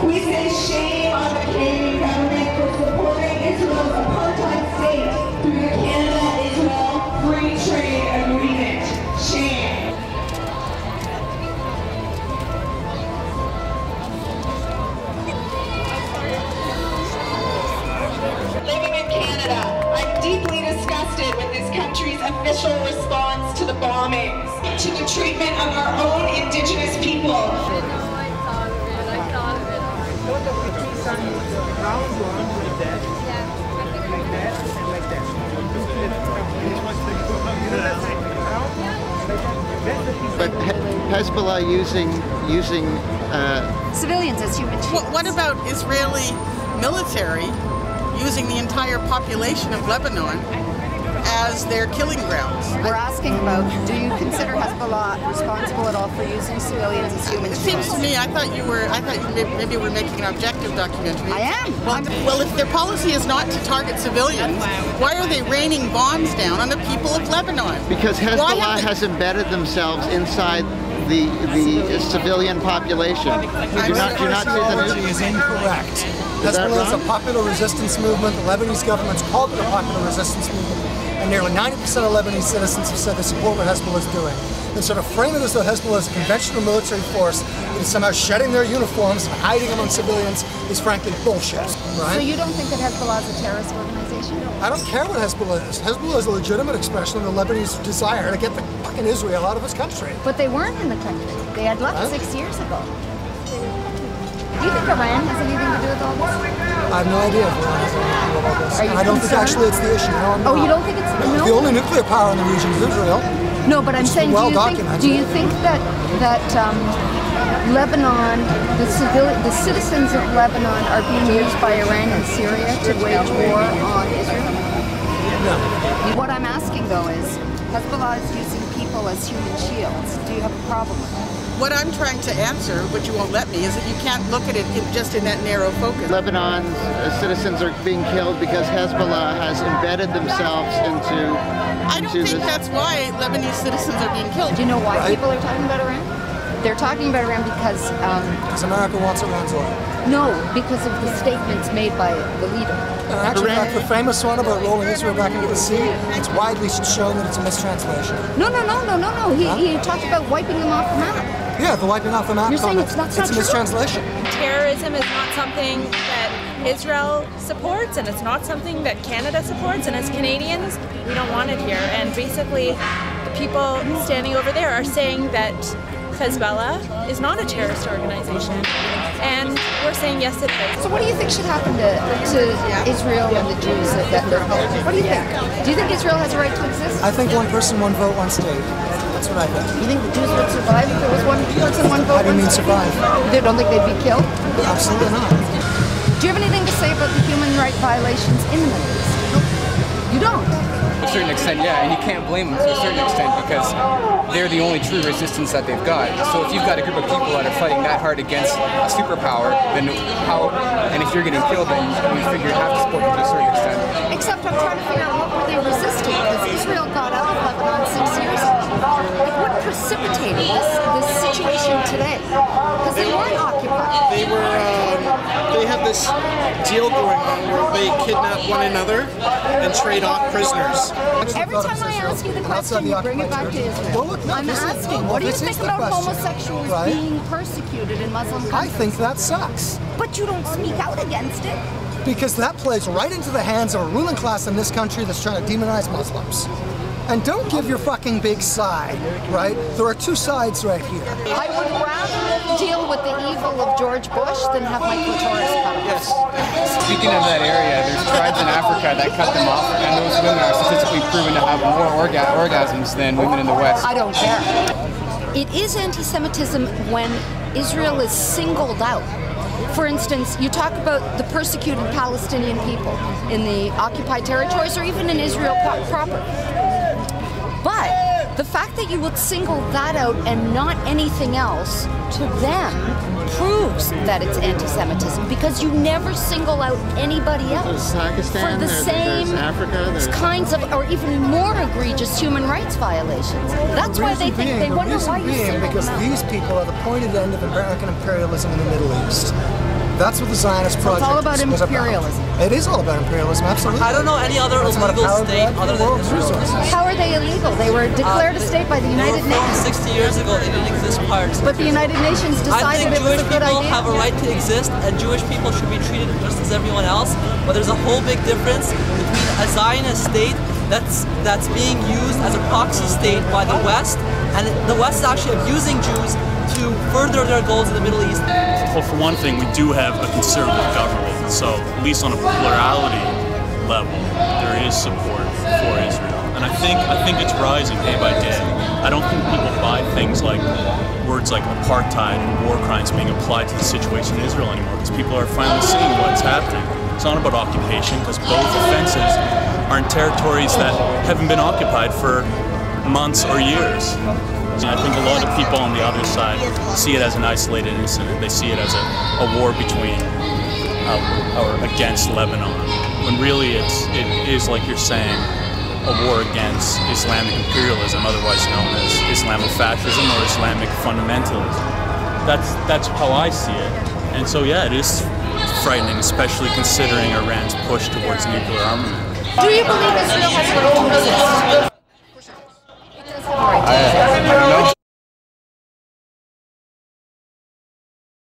We say shame on the Canadian government for supporting Israel's apartheid state through the Canada-Israel Free Trade Agreement. Shame. Living in Canada, I'm deeply disgusted with this country's official response to the bombings, to the treatment of our own Indigenous people. But Hezbollah using civilians as human shields. What about Israeli military using the entire population of Lebanon as their killing grounds? We're asking about, do you consider Hezbollah responsible at all for using civilians as human shields? It seems to me, I thought you maybe were making an objective documentary. I am. Well, if their policy is not to target civilians, why are they raining bombs down on the people of Lebanon? Because Hezbollah has embedded themselves inside the civilian population. Do not see the news? Is incorrect. Hezbollah is a popular resistance movement. The Lebanese government's called it a popular resistance movement. And nearly 90% of Lebanese citizens have said they support what Hezbollah is doing. And sort of frame it as though Hezbollah is a conventional military force that is somehow shedding their uniforms and hiding among civilians is frankly bullshit, right? So you don't think that Hezbollah is a terrorist organization? I don't care what Hezbollah is. Hezbollah is a legitimate expression of the Lebanese desire to get the fucking Israel out of his country. But they weren't in the country. They had left 6 years ago. Do you think Iran has anything to do with all this? I have no idea if Iran has anything to do with all this. I don't think actually it's the issue. No, you don't think it's no? The only nuclear power in the region is Israel. No, but I'm saying, do you think that Lebanon, the citizens of Lebanon are being used by Iran and Syria to wage war on Israel? No. What I'm asking though is, Hezbollah is using people as human shields. Do you have a problem with that? What I'm trying to answer, but you won't let me, is that you can't look at it just in that narrow focus. Lebanon's citizens are being killed because Hezbollah has embedded themselves into... I don't think that's why Lebanese citizens are being killed. Do you know why people are talking about Iran? They're talking about Iran because... because America wants Iran's oil. No, because of the statements made by the leader. Actually, like the famous one about rolling Israel back into the sea, it's widely shown that it's a mistranslation. No. He talked about wiping them off the map. Yeah, the wiping off the map. You're saying it's not a mistranslation. Terrorism is not something that Israel supports, and it's not something that Canada supports, and as Canadians, we don't want it here. And basically, the people standing over there are saying that Hezbollah is not a terrorist organization, and we're saying yes it is. So what do you think should happen to Israel and the Jews? What do you think? Do you think Israel has a right to exist? I think one person, one vote, one state. That's what I think. You think the Jews would survive if there was one person, one vote? How do you mean survive? They don't think they'd be killed? Absolutely not. Do you have anything to say about the human rights violations in the Middle East? You don't? To a certain extent, yeah, and you can't blame them to a certain extent because they're the only true resistance that they've got. So if you've got a group of people that are fighting that hard against a superpower, then how, and if you're getting killed, then you figure you have to support them to a certain extent. Except I'm trying to figure out what were they resisting, because Israel got out of Lebanon 6 years ago. Like what precipitated this situation today? Because they weren't occupied. They had this deal going on where they kidnap one another and trade off prisoners. Every time I ask you the question, you bring it back to Israel. I'm asking, what do you think about homosexuals being persecuted in Muslim countries? I think that sucks. But you don't speak out against it. Because that plays right into the hands of a ruling class in this country that's trying to demonize Muslims. And don't give your fucking big side, right? There are two sides right here. I would rather deal with the evil of George Bush than have my clitoris cut off. Yes. Speaking of that area, there's tribes in Africa that cut them off, and those women are statistically proven to have more orgasms than women in the West. I don't care. It is anti-Semitism when Israel is singled out. For instance, you talk about the persecuted Palestinian people in the occupied territories or even in Israel proper. But the fact that you would single that out and not anything else to them proves that it's anti-Semitism, because you never single out anybody else Pakistan, for the same kinds of, or even more egregious human rights violations. That's why they think, they wonder why you single them out. Because these people are the pointed end of American imperialism in the Middle East. That's what the Zionist project It's all about was imperialism. It is all about imperialism, absolutely. I don't know any other illegal state other than Israel. How are they illegal? They were declared a state by the United Nations. 60 years ago, they didn't exist prior to. But the United Nations decided it was a good idea. I think Jewish people have a right to exist, and Jewish people should be treated just as everyone else. But there's a whole big difference between a Zionist state that's being used as a proxy state by the West, and the West is actually abusing Jews to further their goals in the Middle East. Well, for one thing, we do have a conservative government, so at least on a plurality level, there is support for Israel, and I think it's rising day by day. I don't think people buy things like words like apartheid and war crimes being applied to the situation in Israel anymore, because people are finally seeing what's happening. It's not about occupation, because both offenses are in territories that haven't been occupied for months or years. I think a lot of people on the other side see it as an isolated incident. They see it as a war between or against Lebanon, when really it is, like you're saying, a war against Islamic imperialism, otherwise known as Islamofascism or Islamic fundamentalism. That's how I see it. And so yeah, it is frightening, especially considering Iran's push towards nuclear armament. Do you believe Israel has a right to exist? I don't know.